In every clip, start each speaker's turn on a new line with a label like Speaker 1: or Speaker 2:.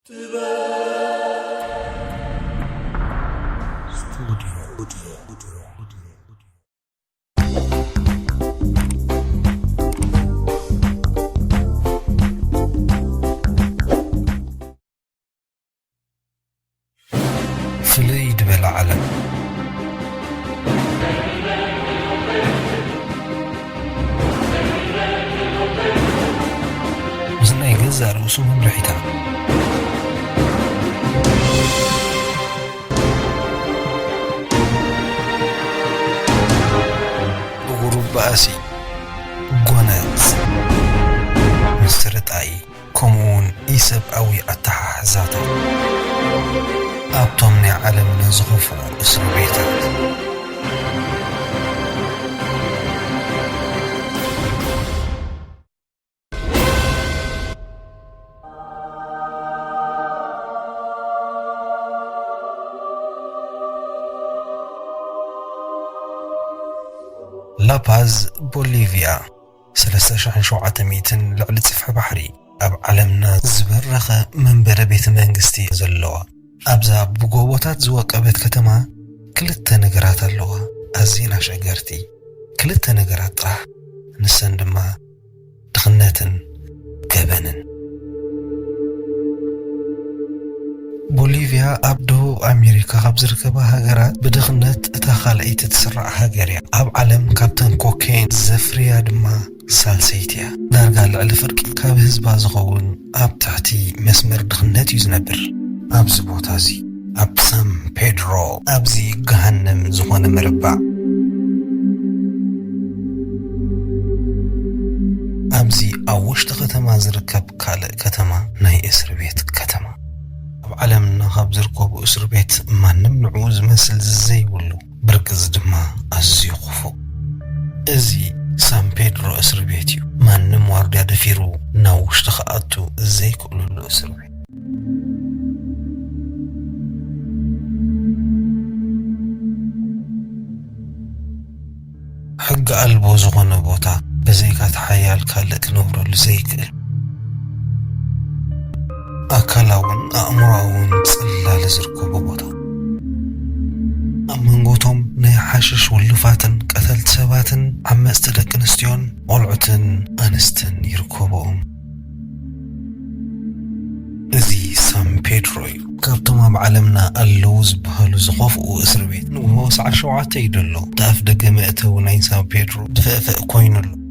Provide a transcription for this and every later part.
Speaker 1: فليد بالعالم وزنا يجزع رؤوسهم ريحتها غروب باسي جونات مسرتاي كومون يسب أوي التحزاتو أبطمني عالم نزغفو اسم بيتات لاباز بوليفيا 3700 لعل صفحة بحري أب عالمنا زبرخة منبر بيت منغستي زلوا أبزا بقوبوتات زوقبت كتما كلت نغرات اللوا أزينا شجرتي كلت نغرات راح نسندما دخنتن جبنن بوليفيا أبدو أمريكا خبزركبها هجرات بدخنت تخلقيت تسرع هجريا أب عالم كابتن كوكين زفريا دما سالسيتيا دارقال على فرق كاب هزبا زغون أب تحتي مسمر دخنت يزنبر أب زبوتازي أب سام بيدرو أبزي جهنم زغون مربع أبزي أوش تختما زركب كالق كتما ناي إسر بيت كتما عالمنا خبزركو اسر بيت ما نمنعو زمسل زي ولو بركز دما ازي خفو ازي سان بيدرو اسر بيتيو ما نموار دي دفيرو ناوش تخاطو زي كلو اسر بيت حق قلبو زغن بوتا بزيكات حيال كالك نورو لزيك أكلاون أمراون صلى لزركو ببوتا أمنغوتهم نيحاشش واللفاتن قتلت سباتن عم استدك نستيون قلعتن أنستن يركوبهم ذي سان بيدروي كابتما بعلمنا اللوز بهالو زخوفو اسر بيت وهو سع شوعاتي يدلو تاف دقا مئتو ناين سان بيدرو دفأفأ كوينلو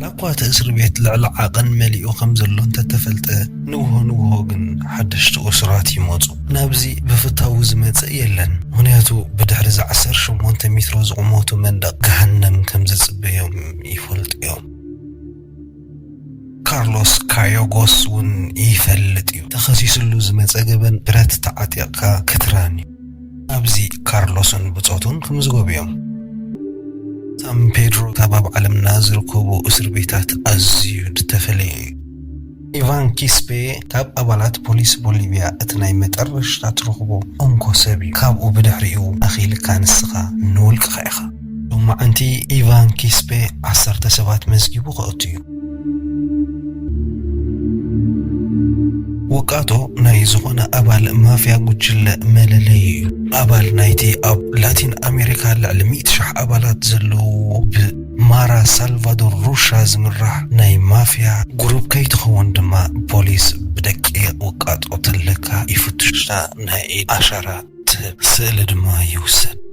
Speaker 1: لقوات اسر بيت لعلعاقن مليئو خمزلو انت تفلت نوهو جن حدشت اسراتي موزو نابزي بفتاو زمت يلن هنياتو بدحر زعسر شمونت مترو زغموتو مندق جهنم كمزز بيوم يفلت يوم كارلوس كايوغوس ون يفلت يوم تخصيص اللو زمت اقبن برات تعاتيقا كتراني ابزي كارلوسن بطوتون كمزغو بيوم سان بيدرو كباب علم نازل كوبو اسر بيتات ازيود تفلي إيفان كيسبي كاب أبالات بوليس بوليفيا اتناي متقرش تاترخبو أنكو سبي كاب بدحريو أخيل كان السخا نولك خيخا ثم أنتي إيفان كيسبي 10 سبات مزجيبو قوتيو وقاتو ناي زغونا أبال مافيا قجل مللي أبال نايتي أب لاتين أمريكا لعلميت شح أبالات زلو بمارا سالفادور روشا زمرح ناي مافيا جروب كي تخوان دما بوليس بدك وقاتو تلكا يفتشتا ناي عشرات سأل دما يوسد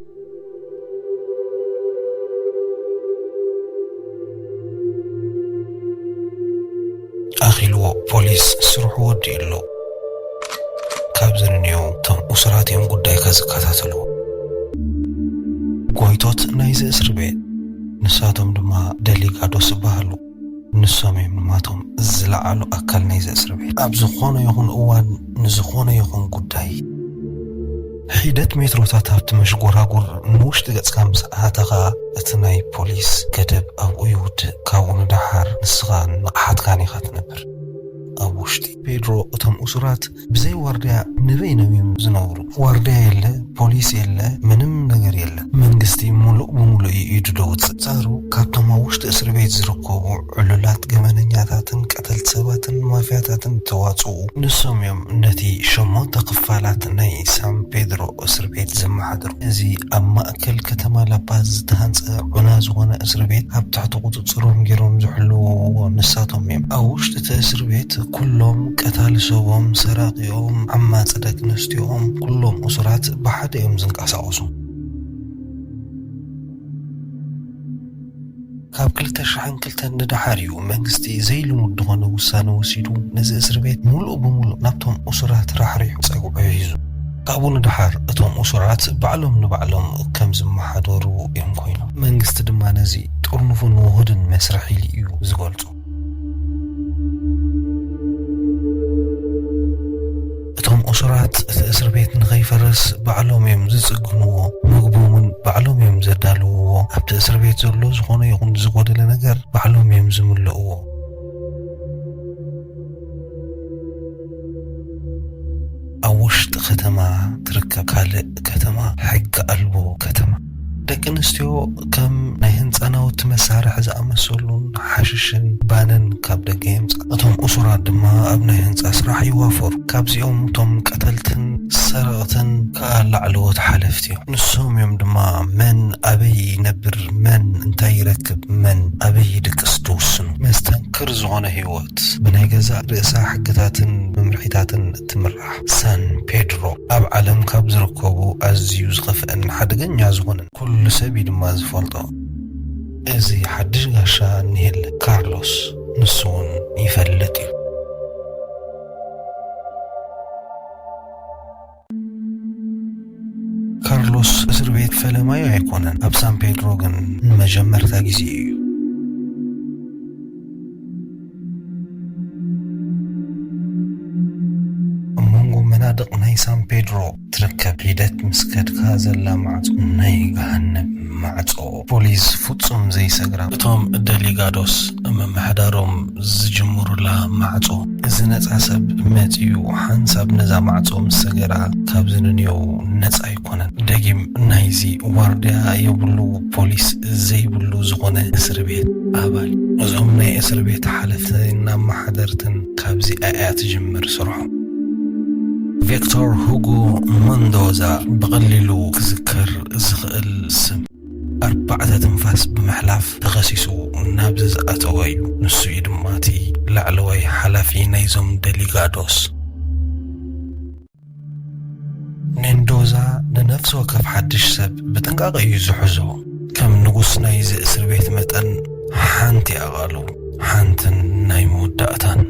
Speaker 1: أخيلو بوليس سرحو وديلو كابزرنيو تم أسراتيهم قداي كازكاتاتلو قويتوت نايز اسر بيت نساتهم دما دليقادو سباهلو نساميم نماتهم زلعالو أكال نايز اسر بيت أبزخونا يخون أوان نزخونا يخون قداي حيدت مترو تاتابت مش قراغور نوش تغتس كام ساعتها اتناي بوليس كدب أو يود كاون دحار نسغان نقحات كاني خات نبر أبوشتي بيدرو اتم أسرات بزي وارديا نبي نبيم زنورو وارديا يلي ፖሊስ የለ ምንም ነገር የለ መንግስቲ ሙሉእ በሙሉእ ይድደውት ጻሩ ካብቶም ውሽጥ እስር ቤት ዝርከቡ ዕሉላት ገመነኛታትን ቀተልት ሰባትን ማፊያታትን ተዋጽኡ ንሶም እዮም ነቲ ሸሞንተ ክፋላት ናይ ሳን ፔድሮ እስር ቤት ዘመሓድሩ እዚ ኣብ ማእከል ከተማ ላፓዝ ዝተሃንጸ ዑና ዝኾነ እስር ቤት ኣብ ትሕቲ ቁፅጽሮም ገይሮም ዝሕልውዎ ንሳቶም እዮም ኣብ ውሽጢ እቲ እስር ቤት ኩሎም ቀታሊ ሰቦም ሰራቂኦም ዓማጺ ደቂ ኣንስትዮኦም ኩሎም እሱራት ብሓደ እዮም ዝንቀሳቐሱ ካብ 2002 ንድሓርዩ መንግስቲ ዘይልሙድ ዝኾነ ውሳነ ወሲዱ ነዚ እስር ቤት ሙሉእ ብሙሉእ ናብቶም እሱራት ራሕሪሑ ፀጉዑ ሒዙ ካብኡ ንድሓር እቶም እሱራት ባዕሎም ንባዕሎም ከም ዝመሓደሩ እዮም ኮይኖም መንግስቲ ድማ ነዚ ጥርንፉን ውህድን መስርሕ ኢሉ እዩ ዝገልጹ እቶም እሱራት እቲ እስር ቤት ንኸይፈርስ ባዕሎም እዮም ዝጽግንዎ ምግቦምን ባዕሎም እዮም ዘዳልውዎ ኣብቲ እስር ቤት ዘሎ ዝኾነ ይኹን ዝጎደለ ነገር ባዕሎም እዮም ዝምልእዎ ኣብ ውሽጢ ከተማ ትርከብ ካልእ ከተማ ሕጊ ኣልቦ ከተማ ደቂ ኣንስትዮ ከም ናይ ህንፃ ናውቲ መሳርሒ ዝኣመሰሉን ሓሽሽን ባነን ካብ ደገ የምፅእ እቶም እሱራት ድማ ኣብ ናይ ህንፃ ስራሕ ይዋፈሩ ካብዚኦም እቶም ቀተልትን ሰረቕትን ካላዕለዎት ሓለፍቲ እዮም ንሶም እዮም ድማ መን ኣበይ ይነብር መን እንታይ ይረክብ መን ኣበይ ይድቅስ ትውስኑ መስተንክር ዝኾነ ህይወት ብናይ ገዛ ርእሳ ሕግታትን መምርሒታትን ትምራሕ ሳን ፔድሮ ኣብ ዓለም ካብ ዝርከቡ ኣዝዩ ዝኸፍአን ሓደገኛ ዝኾነን ኩሉ ሰብ ድማ ዝፈልጦ እዚ ሓድሽ ጋሻ ንሄል ካርሎስ ንሱ እውን ይፈልጥ እዩ ካርሎስ እስር ቤት ፈለማዩ ኣይኮነን ኣብ ሳን ፔድሮ ግን ንመጀመርታ ግዜ እዩ እሞንጎ መናድቕ ናይ ሳን ፔድሮ ትርከብ ሂደት ምስከድካ ዘላ ማዕጾ ናይ ገሃነም ማዕጾ ፖሊስ ፍጹም ዘይሰግራ እቶም ደሊጋዶስ መምሕዳሮም ዝጅምሩላ ማዕጾ እዚ ነፃ ሰብ መፂኡ ሓንሳብ ነዛ ማዕጾ ምስ ሰገራ ካብ ዝንንየው ነፃ ኣይኮነን ደጊም ናይዚ ዋርድያ የብሉ ፖሊስ ዘይብሉ ዝኾነ እስር ቤት ኣባል እዞም ናይ እስር ቤት ሓለፍትን ኣማሓደርትን ካብዚ ኣያ ትጅምር ስርሖም ቪክቶር ሁጎ መንዶዛ በቀሊሉ ክዝከር ዝኽእል ስም 4 ትንፋስ ብምሕላፍ ተኸሲሱ ናብ ዝኣተወ እዩ ንሱ ድማቲ ላዕለዋይ ሓላፊ ናይዞም ደሊጋዶስ መንዶዛ ንነፍሲ ወከፍ ሓድሽ ሰብ ብጥንቃቐ እዩ ዝሕዞ ከም ንጉስ ናይዚ እስር ቤት መጠን ሓንቲ ኣቓሉ ሓንትን ናይ መወዳእታን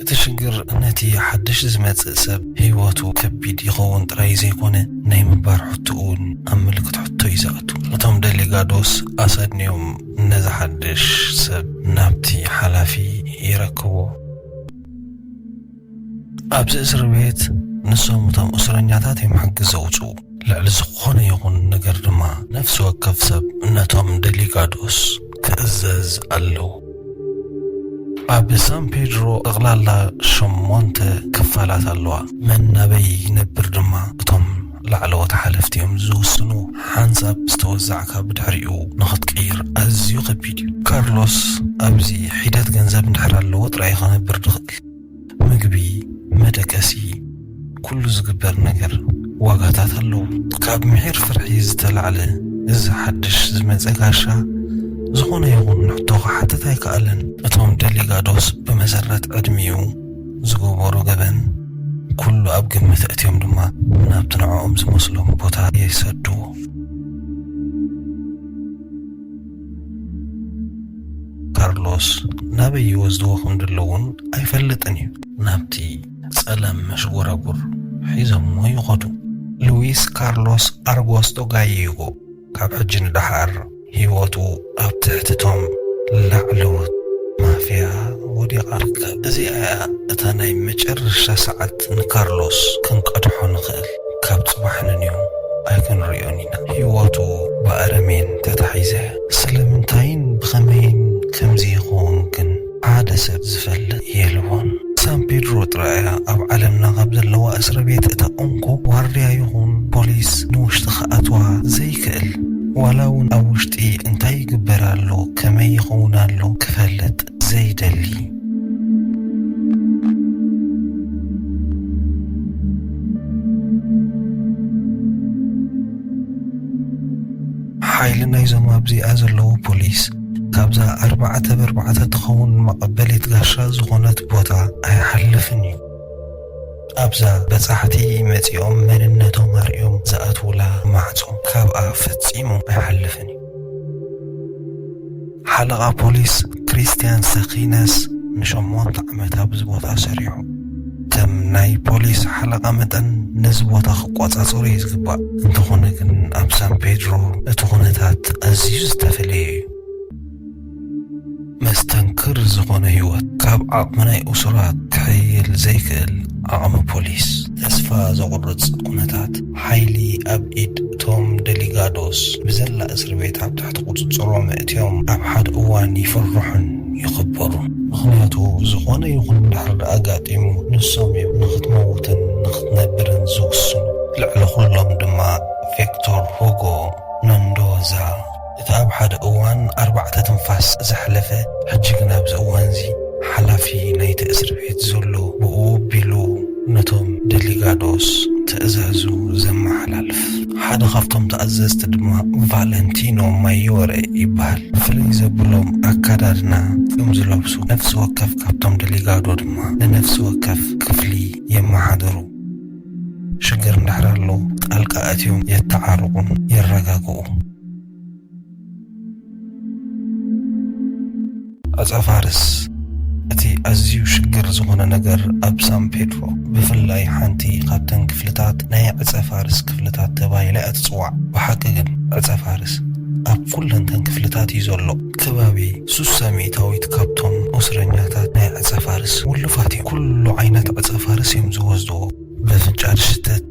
Speaker 1: እቲ ሽግር ነቲ ሓድሽ ዝመጽእ ሰብ ህይወቱ ከቢድ ይኸውን ጥራይ ዘይኮነ ናይ ምባር ሕቶውን ኣብ ምልክት ሕቶ ይዘኣቱ እቶም ደሊጋዶስ ኣሰድንዮም ነዚ ሓድሽ ሰብ ናብቲ ሓላፊ ይረክቦ ኣብዚ እስር ቤት ንሶም እቶም እስረኛታት እዮም ሕጊ ዘውፅኡ ልዕሊ ዝኾነ ይኹን ነገር ድማ ነፍሲ ወከፍ ሰብ ነቶም ደሊጋዶስ ክእዘዝ ኣለዉ ኣብ ሳን ፔድሮ ጠቕላላ 8 ክፋላት ኣለዋ መን ናበይ ይነብር ድማ እቶም ላዕለዎት ሓለፍቲ እዮም ዝውስኑ ሓንሳብ ዝተወዛዕካ ብድሕሪኡ ንኽትቀይር ኣዝዩ ከቢድ እዩ ካርሎስ ኣብዚ ሒደት ገንዘብ እንድሕር ኣለዎ ጥራይ ክነብር ድኽእል ምግቢ መደቀሲ ኩሉ ዝግበር ነገር ዋጋታት ኣለዉ ካብ ምሒር ፍርሒ ዝተላዕለ እዚ ሓድሽ ዝመፀ ጋሻ ዝኾነ ይኹን ሕቶ ክሓትት ኣይከኣለን እቶም ደሊጋዶስ ብመሰረት ዕድሚኡ ዝገበሮ ገበን ኩሉ ኣብ ግምት እትዮም ድማ ናብቲ ንዕኦም ዝመስሎም ቦታ የሰድዎ ካርሎስ ናበይ ይወስድዎ ከም ዘለውን ኣይፈልጥን እዩ ናብቲ ጸለም መሽጎራጉር ሒዞሞ ይኸዱ ሉዊስ ካርሎስ ኣርጎስቶ ጋይጎ ካብ ሕጂ ንድሓር ህይወቱ ኣብ ትሕትቶም ላዕለዎት ማፍያ ወዲቓ ርከብ እዚኣ እታ ናይ መጨረሻ ሰዓት ንካርሎስ ክንቀድሖ ንኽእል ካብ ጽባሕ ንንዩ ኣይክንሪኦን ኢና ህይወቱ ብኣረሜን ተታሒዘ ስለምንታይን ብኸመይን ከምዚ ይኸውን ግን ሓደ ሰብ ዝፈልጥ የልዎን ሳን ፔድሮ ጥራያ ኣብ ዓለምና ካብ ዘለዋ እስር ቤት እታ እንኮ ዋርድያ ይኹን ፖሊስ ንውሕ ወላውን ኣብ ውሽጢ እንታይ ይግበር ኣሎ ከመይ ይኸውን ኣሎ ክፈልጥ ዘይደሊ ሓይሊ ናይዞም ኣብዚኣ ዘለዉ ፖሊስ ካብዛ 4x4 ትኸውን መቐበሊት ጋሻ ዝኾነት ቦታ ኣይሓልፍን እዩ ኣብዛ በጻሕቲ መጺኦም መንነቶም ኣርዮም ዝኣትውላ ማዕጾ ካብኣ ፈጺሙ ኣይሓልፍን እዩ ሓለቓ ፖሊስ ክሪስቲያን ሰኺነስ ን8 ዓመት ኣብዚ ቦታ ሰሪሑ ከም ናይ ፖሊስ ሓለቓ መጠን ነዚ ቦታ ክቆጻጸሩ እዩ ዝግባእ እንተኾነ ግን ኣብ ሳን ፔድሮ እቲ ኩነታት ኣዝዩ ዝተፈለየ እዩ መስተንክር ዝኾነ ህይወት ካብ ዓቕሚ ናይ እሱራት ክሕይል ዘይክእል ዓቕሚ ፖሊስ ተስፋ ዘቑርፅ ኩነታት ሓይሊ ኣብ ኢድ እቶም ደሊጋዶስ ብዘላ እስር ቤት ኣብ ትሕቲ ቁፅፅሮም እትዮም ኣብ ሓደ እዋን ይፍርሑን ይኽበሩን ምኽንያቱ ዝኾነ ይኹን ድሕሪ ኣጋጢሙ ንሶም እዮም ንኽትመውትን ንኽትነብርን ዝውስኑ ልዕሊ ኩሎም ድማ ቪክቶር ሁጎ መንዶዛ እቲ ኣብ ሓደ እዋን 4 ትንፋስ ዘሕለፈ ሕጂ ግን ኣብዚ እዋን እዚ ሓላፊ ናይቲ እስር ቤት ዘሎ ብኡ ኣቢሉ ነቶም ደሊጋዶስ ትእዛዙ ዘመሓላልፍ ሓደ ካብቶም ተኣዘዝቲ ድማ ቫለንቲኖ ማዮሬ ይበሃል ብፍሉይ ዘብሎም ኣካዳድና ከም ዝለብሱ ነፍሲ ወከፍ ካብቶም ደሊጋዶ ድማ ንነፍሲ ወከፍ ክፍሊ የመሓድሩ ሽግር እንዳሕር ኣሎ ጣልቃ ኣትዮም የተዓርቁን የረጋግኡ ኣጻፋርስ እቲ ኣዝዩ ሽግር ዝኾነ ነገር ኣብ ሳን ፔድሮ ብፍላይ ሓንቲ ካብተን ክፍልታት ናይ ኣጻፋርስ ክፍልታት ተባሂላ እትጽዋዕ ብሓቂ ግን ኣጻፋርስ ኣብ ኩለንተን ክፍልታት እዩ ዘሎ ከባቢ 300 ካብቶም እስረኛታት ናይ ኣጻፋርስ ውልፋት እዮም ኩሉ ዓይነት ኣጻፋርስ እዮም ዝወስድዎ ብፍንጫድ ሽተት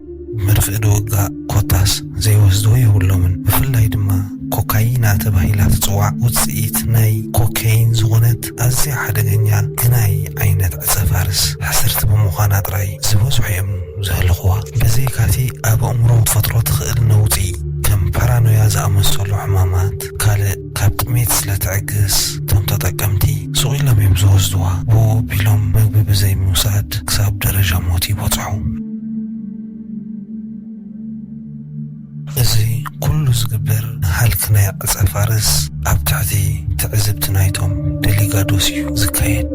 Speaker 1: መርፍእ ድውጋእ ኮታስ ዘይወስድዎ የብሎምን ብፍላይ ድማ ኮካይና ተባሂላ ትጽዋዕ ውፅኢት ናይ ኮካይን ዝኾነት ኣዝያ ሓደገኛ ግናይ ዓይነት ኣጻፋርስ ሓስርቲ ብምዃና ጥራይ ዝበዝሑ እዮም ዘህልኽዋ በዘይካቲ ኣብ ኣእምሮ ትፈጥሮ ትኽእል ነውፂ ከም ፓራኖያ ዝኣመሰሉ ሕማማት ካልእ ካብ ጥሜት ስለትዕግስ እቶም ተጠቀምቲ ሱቕ ኢሎም እዮም ዝወስድዋ ብኡ ኣቢሎም ምግቢ ብዘይምውሳድ ክሳብ ደረጃ ሞት ይበፅሑ እዚ ኩሉ ዝግበር ሃልክ ናይ ኣጻፋርስ ኣብ ትሕቲ ትዕዝብቲ ናይቶም ደሊጋዶስ እዩ ዝካየድ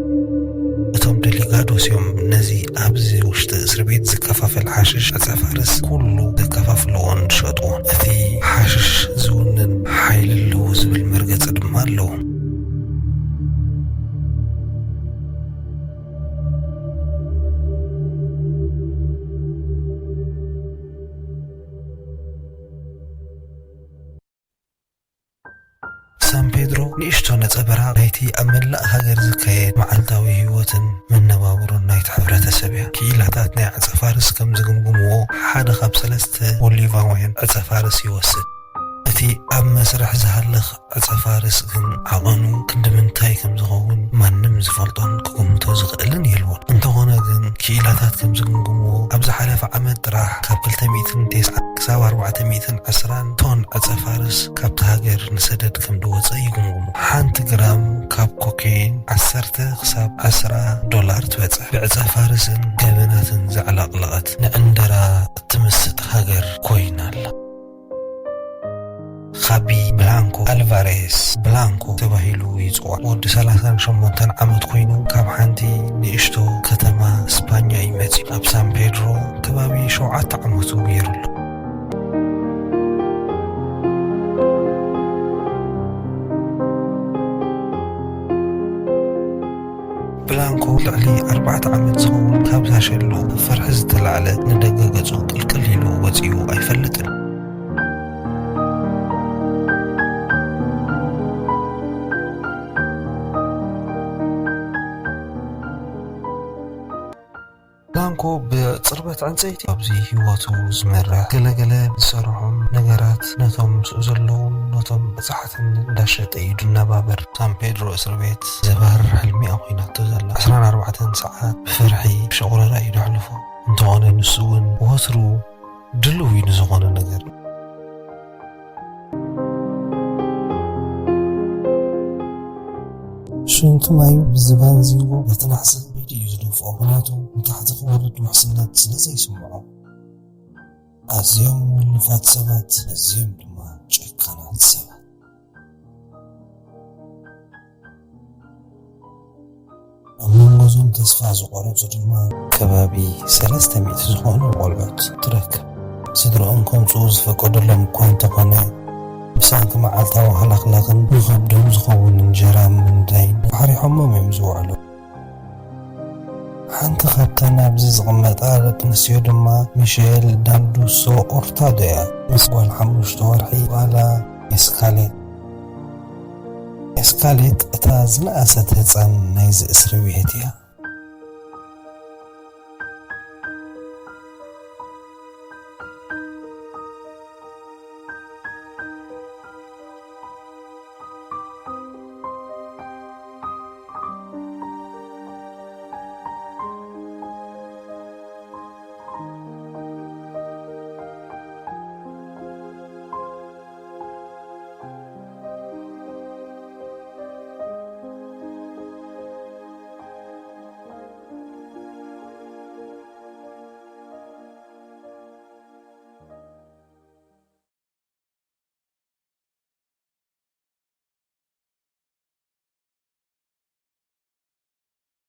Speaker 1: እቶም ደሊጋዶስ እዮም ነዚ ኣብዚ ውሽጢ እስር ቤት ዝከፋፈል ሓሽሽ ኣጻፋርስ ኩሉ ዝከፋፍልዎን ዝሸጥዎን እቲ ሓሽሽ ዝውንን ሓይሊ ኣለዎ ዝብል መርገፂ ድማ ኣለዎ ሳን ፔድሮ ንእሽቶ ነፀበራ ናይቲ ኣብ መላእ ሃገር ዝካየድ መዓልታዊ ህይወትን መነባብሮን ናይቲ ሕብረተሰብ እያ ክኢላታት ናይ ኣጻፋርስ ከም ዝግምግምዎ ሓደ ካብ 3 ቦሊቫውያን ኣጻፋርስ ይወስድ እቲ ኣብ መስርሕ ዝሃለኽ ኣጻፋርስ ግን ዓቐኑ ክንድምንታይ ከም ዝኸውን ማንም ዝፈልጦን ክግምቶ ዝኽእልን የልዎን እንተኾነ ግን ክኢላታት ከም ዝግምግምዎ ኣብ ዝሓለፈ ዓመት ጥራሕ ካብ 209 ክሳብ 410 ቶን ኣጻፋርስ ካብቲ ሃገር ንሰደድ ከም ዝወፀ ይግምግሙ ሓንቲ ግራም ካብ ኮካይን 10 ክሳብ $10 ትበፅሕ ብኣጻፋርስን ገበናትን ዘዕላቕለቐት ንዕንደራ እትምስጥ ሃገር ኮይና ኣላ ካቢ ብላንኮ ኣልቫሬስ ብላንኮ ተባሂሉ ይጽዋዕ ወዲ 38 ዓመት ኮይኑ ካብ ሓንቲ ንእሽቶ ከተማ እስፓኛ ይመጽእ ኣብ ሳን ፔድሮ ከባቢ 7 ዓመቱ ገይሩሉ ብላንኮ ልዕሊ 4 ዓመት ዝኸውን ካብዛ ሸሎ ፍርሒ ዝተላዕለ ንደገ ገጹ ቅልቅል ኢሉ ወፂኡ ኣይፈልጥን ብላንኮ ብጽርበት ዕንፀይቲ ኣብዚ ህይወቱ ዝመርሕ ገለገለ ዝሰርሖም ነገራት ነቶም ምስኡ ዘለውን ነቶም በጻሕትን እንዳሸጠ እዩ ድናባበር ሳን ፔድሮ እስር ቤት ዘባህር ሕልሚ ኮይናቶ ዘላ 14 ሰዓት ብፍርሒ ብሸቑረራ እዩ ዘሕልፎ እንተኾነ ንሱ እውን ወትሩ ድልው ንዝኾነ ነገር ሽንቱ ማዩ ብዝባንዚዎ በትናሕሲ ቪድዮ ዝደፍኦ ምክንያቱ ንታሕቲ ክወርድ ምሕስነት ስለ ዘይስምዖ ኣዝዮም ውልፋት ሰባት ኣዝዮም ድማ ጨካናት ሰባት ኣብ መንጎዞም ተስፋ ዝቆረፁ ድማ ከባቢ 300 ዝኾኑ ቆልዑት ትረክብ ስድሮኦም ከምፅኡ ዝፈቀደሎም እኳ እንተኾነ ብሳንኪ መዓልታዊ ሃላኽላኽን ንከብዶም ዝኸውን እንጀራ ምንዳይን ባሕሪሖሞም እዮም ዝውዕሉ ሓንቲ ካብተን ኣብዚ ዝቕመጣ ደቂ ኣንስትዮ ድማ ሚሼል ዳንዱሶ ኦርታዶ እያ ምስ ጓል 5 ወርሒ ዋላ ኤስካሌት እታ ዝነኣሰት ህፃን ናይዚ እስሪ ቤት እያ